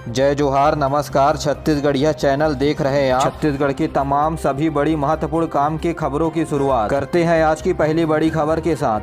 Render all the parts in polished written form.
जय जोहार, नमस्कार। छत्तीसगढ़िया चैनल देख रहे हैं आप। छत्तीसगढ़ की तमाम सभी बड़ी महत्वपूर्ण काम की खबरों की शुरुआत करते हैं आज की पहली बड़ी खबर के साथ।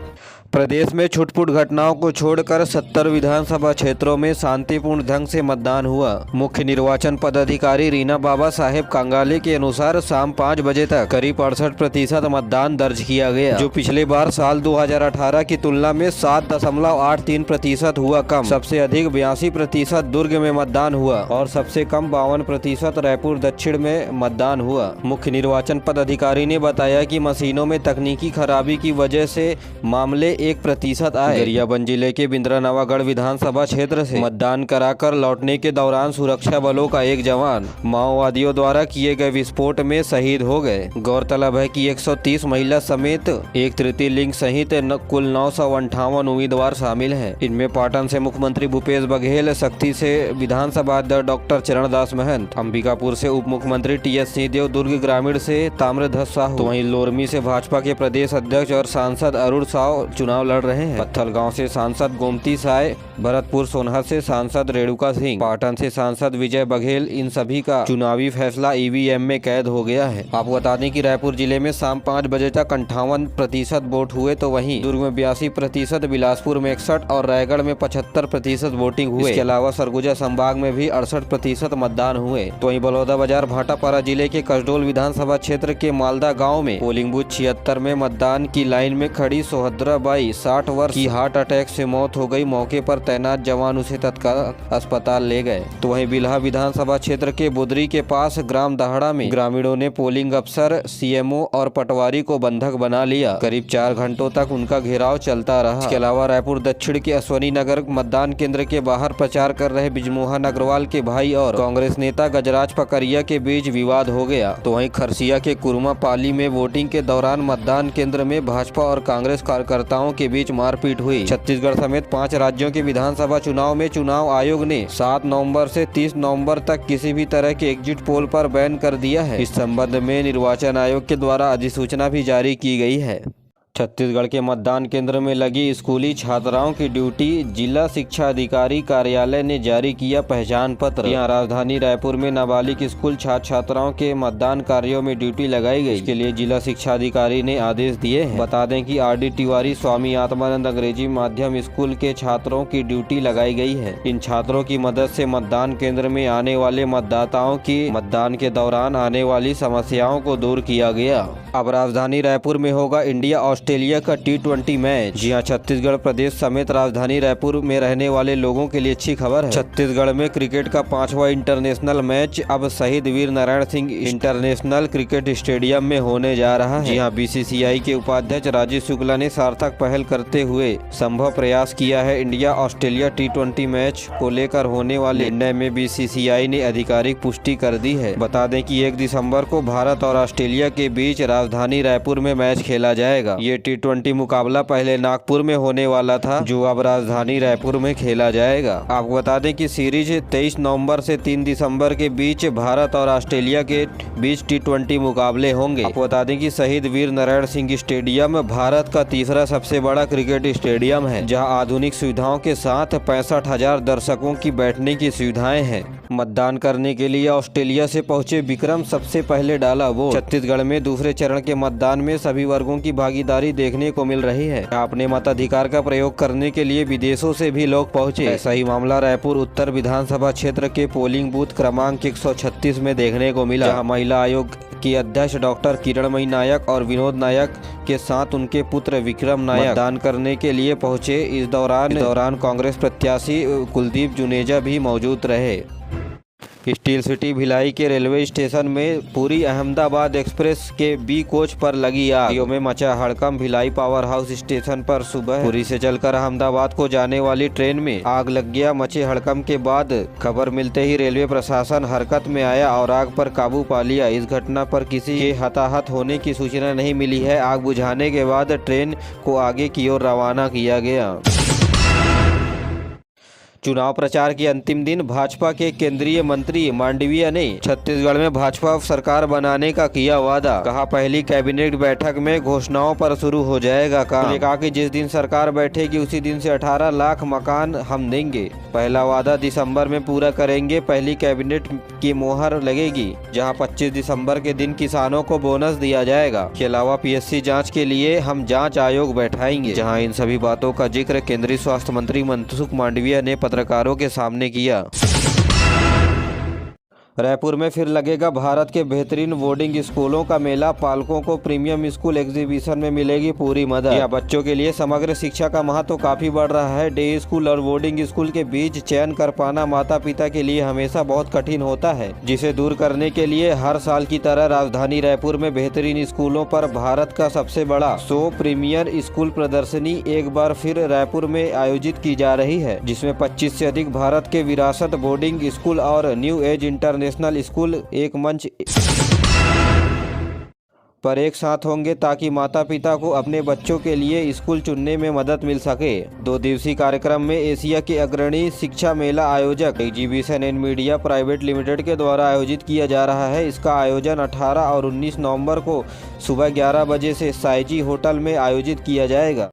प्रदेश में छुटपुट घटनाओं को छोड़कर 70 विधानसभा क्षेत्रों में शांतिपूर्ण ढंग से मतदान हुआ। मुख्य निर्वाचन पदाधिकारी रीना बाबा साहेब कांगाले के अनुसार शाम 5 बजे तक करीब 68% मतदान दर्ज किया गया, जो पिछले बार साल 2018 की तुलना में 7.83% हुआ कम। सबसे अधिक 82% दुर्ग में मतदान हुआ और सबसे कम 52% रायपुर दक्षिण में मतदान हुआ। मुख्य निर्वाचन पदाधिकारी ने बताया कि मशीनों में तकनीकी खराबी की वजह से मामले 1% आए। गरियाबंद जिले के बिंद्रानवागढ़ विधानसभा क्षेत्र से मतदान कराकर लौटने के दौरान सुरक्षा बलों का एक जवान माओवादियों द्वारा किए गए विस्फोट में शहीद हो गए। गौरतलब है कि 130 महिला समेत एक तृतीय लिंग सहित कुल 958 उम्मीदवार शामिल हैं। इनमें पाटन से मुख्यमंत्री भूपेश बघेल, शक्ति से विधानसभा अध्यक्ष डॉक्टर चरणदास महंत, अंबिकापुर से उप मुख्यमंत्री टी.एस. सिंहदेव, दुर्ग ग्रामीण से ताम्रध्वज साहू, तो वहीं लोरमी से भाजपा के प्रदेश अध्यक्ष और सांसद अरुण साव चुनाव लड़ रहे हैं। पत्थलगांव से सांसद गोमती साय, भरतपुर सोनहत से सांसद रेणुका सिंह, पाटन से सांसद विजय बघेल, इन सभी का चुनावी फैसला ईवीएम में कैद हो गया है। आपको बता दें कि रायपुर जिले में शाम 5 बजे तक 58% वोट हुए, तो वहीं दुर्ग में 82%, बिलासपुर में 61 और रायगढ़ में 75% वोटिंग हुए। इसके अलावा सरगुजा संभाग में भी 68% मतदान हुए। तो वहीं बलौदाबाजार भाटापारा जिले के कसडोल विधानसभा क्षेत्र के मालदा गाँव में पोलिंग बूथ 76 में मतदान की लाइन में खड़ी सोहद्रा बाई 60 वर्ष की हार्ट अटैक से मौत हो गई। मौके पर तैनात जवान उसे तत्काल अस्पताल ले गए। तो वहीं बिल्हा विधानसभा क्षेत्र के बुदरी के पास ग्राम दाहड़ा में ग्रामीणों ने पोलिंग अफसर, सीएमओ और पटवारी को बंधक बना लिया। करीब 4 घंटों तक उनका घेराव चलता रहा। इसके अलावा रायपुर दक्षिण के अश्वनी नगर मतदान केंद्र के बाहर प्रचार कर रहे बिजमोहन अग्रवाल के भाई और कांग्रेस नेता गजराज पकरिया के बीच विवाद हो गया। तो वहीं खरसिया के कुरमा पाली में वोटिंग के दौरान मतदान केंद्र में भाजपा और कांग्रेस कार्यकर्ताओं के बीच मारपीट हुई। छत्तीसगढ़ समेत 5 राज्यों के विधानसभा चुनाव में चुनाव आयोग ने 7 नवंबर से 30 नवंबर तक किसी भी तरह के एग्जिट पोल पर बैन कर दिया है। इस संबंध में निर्वाचन आयोग के द्वारा अधिसूचना भी जारी की गई है। छत्तीसगढ़ के मतदान केंद्र में लगी स्कूली छात्राओं की ड्यूटी, जिला शिक्षा अधिकारी कार्यालय ने जारी किया पहचान पत्र। यहाँ राजधानी रायपुर में नाबालिग स्कूल छात्र छात्राओं के मतदान कार्यों में ड्यूटी लगाई गई। इसके लिए जिला शिक्षा अधिकारी ने आदेश दिए हैं। बता दें कि आर.डी. तिवारी स्वामी आत्मानंद अंग्रेजी माध्यम स्कूल के छात्रों की ड्यूटी लगाई गई है। इन छात्रों की मदद से मतदान केंद्र में आने वाले मतदाताओं की मतदान के दौरान आने वाली समस्याओं को दूर किया गया। अब राजधानी रायपुर में होगा इंडिया ऑस्ट्रेलिया का T20 मैच। जी हां, छत्तीसगढ़ प्रदेश समेत राजधानी रायपुर में रहने वाले लोगों के लिए अच्छी खबर है। छत्तीसगढ़ में क्रिकेट का 5वां इंटरनेशनल मैच अब Shaheed Veer Narayan Singh International Cricket Stadium में होने जा रहा है। जी हां, बीसीसीआई के उपाध्यक्ष राजीव शुक्ला ने सार्थक पहल करते हुए संभव प्रयास किया है। इंडिया ऑस्ट्रेलिया T20 मैच को लेकर होने वाले निर्णय में बीसीसीआई ने आधिकारिक पुष्टि कर दी है। बता दें कि 1 दिसंबर को भारत और ऑस्ट्रेलिया के बीच राजधानी रायपुर में मैच खेला जाएगा। ये T20 मुकाबला पहले नागपुर में होने वाला था, जो अब राजधानी रायपुर में खेला जाएगा। आपको बता दें कि सीरीज 23 नवंबर से 3 दिसंबर के बीच भारत और ऑस्ट्रेलिया के बीच T20 मुकाबले होंगे। आपको बता दें कि शहीद वीर नारायण सिंह स्टेडियम भारत का तीसरा सबसे बड़ा क्रिकेट स्टेडियम है, जहां आधुनिक सुविधाओं के साथ 65,000 दर्शकों की बैठने की सुविधाएं हैं। मतदान करने के लिए ऑस्ट्रेलिया से पहुंचे विक्रम सबसे पहले डाला वोट। छत्तीसगढ़ में दूसरे चरण के मतदान में सभी वर्गों की भागीदारी देखने को मिल रही है। अपने मताधिकार का प्रयोग करने के लिए विदेशों से भी लोग पहुंचे। ऐसा ही मामला रायपुर उत्तर विधानसभा क्षेत्र के पोलिंग बूथ क्रमांक 136 में देखने को मिला, जहां महिला आयोग की अध्यक्ष डॉक्टर किरणमयी नायक और विनोद नायक के साथ उनके पुत्र विक्रम नायक मतदान करने के लिए पहुंचे। इस दौरान कांग्रेस प्रत्याशी कुलदीप जुनेजा भी मौजूद रहे। स्टील सिटी भिलाई के रेलवे स्टेशन में पूरी अहमदाबाद एक्सप्रेस के बी कोच पर लगी आग में मचा हड़कंप। भिलाई पावर हाउस स्टेशन पर सुबह पुरी से चलकर अहमदाबाद को जाने वाली ट्रेन में आग लग गया। मचे हड़कंप के बाद खबर मिलते ही रेलवे प्रशासन हरकत में आया और आग पर काबू पा लिया। इस घटना पर किसी के हताहत होने की सूचना नहीं मिली है। आग बुझाने के बाद ट्रेन को आगे की ओर रवाना किया गया। चुनाव प्रचार के अंतिम दिन भाजपा के केंद्रीय मंत्री मांडविया ने छत्तीसगढ़ में भाजपा सरकार बनाने का किया वादा। कहा, पहली कैबिनेट बैठक में घोषणाओं पर शुरू हो जाएगा काम। उन्होंने कहा कि जिस दिन सरकार बैठेगी उसी दिन से 18 लाख मकान हम देंगे। पहला वादा दिसंबर में पूरा करेंगे। पहली कैबिनेट की मोहर लगेगी, जहां 25 दिसंबर के दिन किसानों को बोनस दिया जाएगा। के अलावा पीएससी जांच के लिए हम जांच आयोग बैठाएंगे। जहां इन सभी बातों का जिक्र केंद्रीय स्वास्थ्य मंत्री मनसुख मांडविया ने पत्रकारों के सामने किया। रायपुर में फिर लगेगा भारत के बेहतरीन बोर्डिंग स्कूलों का मेला। पालकों को प्रीमियम स्कूल एग्जीबिशन में मिलेगी पूरी मदद। यह बच्चों के लिए समग्र शिक्षा का महत्व काफी बढ़ रहा है। डे स्कूल और बोर्डिंग स्कूल के बीच चयन कर पाना माता पिता के लिए हमेशा बहुत कठिन होता है, जिसे दूर करने के लिए हर साल की तरह राजधानी रायपुर में बेहतरीन स्कूलों पर भारत का सबसे बड़ा 100 प्रीमियर स्कूल प्रदर्शनी एक बार फिर रायपुर में आयोजित की जा रही है, जिसमें 25 से अधिक भारत के विरासत बोर्डिंग स्कूल और न्यू एज इंटरनेशनल स्कूल एक मंच पर एक साथ होंगे, ताकि माता पिता को अपने बच्चों के लिए स्कूल चुनने में मदद मिल सके। 2 दिवसीय कार्यक्रम में एशिया के अग्रणी शिक्षा मेला आयोजक exhibition and media private limited के द्वारा आयोजित किया जा रहा है। इसका आयोजन 18 और 19 नवंबर को सुबह 11 बजे से साइजी होटल में आयोजित किया जाएगा।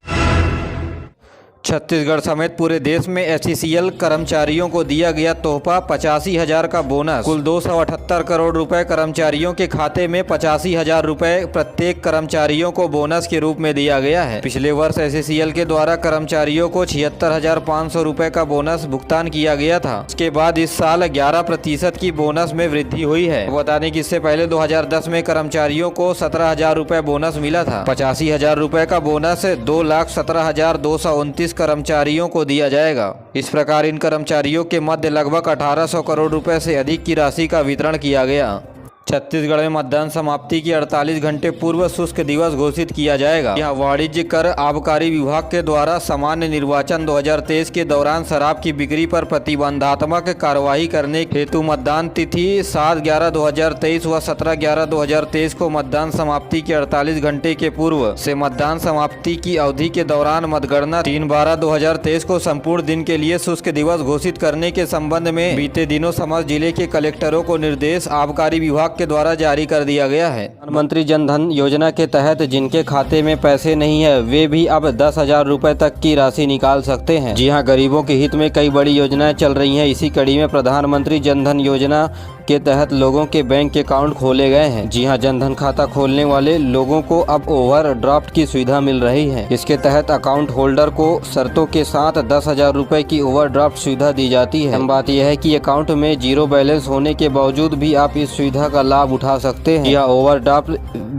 छत्तीसगढ़ समेत पूरे देश में एचईसीएल कर्मचारियों को दिया गया तोहफा 85,000 का बोनस। कुल 278 करोड़ रुपए कर्मचारियों के खाते में 85,000 रुपए प्रत्येक कर्मचारियों को बोनस के रूप में दिया गया है। पिछले वर्ष एचईसीएल के द्वारा कर्मचारियों को 76,500 रुपए का बोनस भुगतान किया गया था। इसके बाद इस साल 11% की बोनस में वृद्धि हुई है। बता दें कि इससे पहले 2010 में कर्मचारियों को 17,000 रुपए बोनस मिला था। 85,000 रुपए का बोनस 2,17,229 कर्मचारियों को दिया जाएगा। इस प्रकार इन कर्मचारियों के मध्य लगभग 1,800 करोड़ रुपए से अधिक की राशि का वितरण किया गया। छत्तीसगढ़ में मतदान समाप्ति के 48 घंटे पूर्व शुष्क दिवस घोषित किया जाएगा। यह वाणिज्य कर आबकारी विभाग के द्वारा सामान्य निर्वाचन 2023 के दौरान शराब की बिक्री पर प्रतिबंधात्मक कार्रवाई करने हेतु मतदान तिथि 7/11/2023 व 17/11/2023 को मतदान समाप्ति के 48 घंटे के पूर्व से मतदान समाप्ति की अवधि के दौरान मतगणना 3/12/2023 को संपूर्ण दिन के लिए शुष्क दिवस घोषित करने के संबंध में बीते दिनों समस्त जिले के कलेक्टरों को निर्देश आबकारी विभाग के द्वारा जारी कर दिया गया है। प्रधानमंत्री जन धन योजना के तहत जिनके खाते में पैसे नहीं है, वे भी अब 10,000 रुपए तक की राशि निकाल सकते हैं। जी हां, गरीबों के हित में कई बड़ी योजनाएं चल रही हैं। इसी कड़ी में प्रधानमंत्री जन धन योजना के तहत लोगों के बैंक अकाउंट खोले गए हैं। जी हां, जनधन खाता खोलने वाले लोगों को अब ओवरड्राफ्ट की सुविधा मिल रही है। इसके तहत अकाउंट होल्डर को शर्तों के साथ 10,000 रुपए की ओवरड्राफ्ट सुविधा दी जाती है। बात यह है कि अकाउंट में जीरो बैलेंस होने के बावजूद भी आप इस सुविधा का लाभ उठा सकते हैं। यह ओवरड्राफ्ट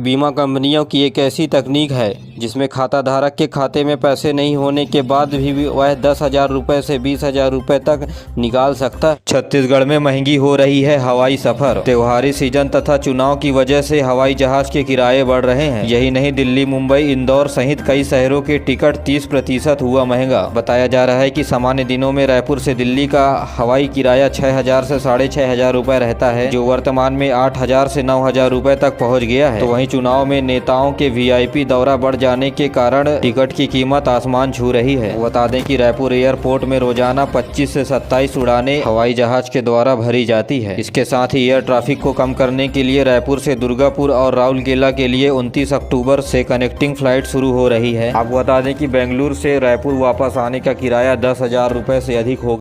बीमा कंपनियों की एक ऐसी तकनीक है जिसमें खाता धारक के खाते में पैसे नहीं होने के बाद भी वह 10,000 रुपए से 20,000 रुपए तक निकाल सकता है। छत्तीसगढ़ में महंगी हो रही है हवाई सफर। त्योहारी सीजन तथा चुनाव की वजह से हवाई जहाज के किराए बढ़ रहे हैं। यही नहीं, दिल्ली, मुंबई, इंदौर सहित कई शहरों के टिकट 30% हुआ महंगा। बताया जा रहा है कि सामान्य दिनों में रायपुर से दिल्ली का हवाई किराया 6,000 से 6,500 रुपए रहता है, जो वर्तमान में 8,000 से 9,000 रुपए तक पहुँच गया है। तो वहीं चुनाव में नेताओं के VIP दौरा बढ़ जाने के कारण टिकट की कीमत आसमान छू रही है। बता दें कि रायपुर एयरपोर्ट में रोजाना 25 से 27 उड़ानें हवाई जहाज के द्वारा भरी जाती है। इसके साथ ही एयर ट्रैफिक को कम करने के लिए रायपुर से दुर्गापुर और राउरकेला के लिए 29 अक्टूबर से कनेक्टिंग फ्लाइट शुरू हो रही है। आपको बता दें कि बेंगलुरु से रायपुर वापस आने का किराया 10,000 रुपए से अधिक होगा।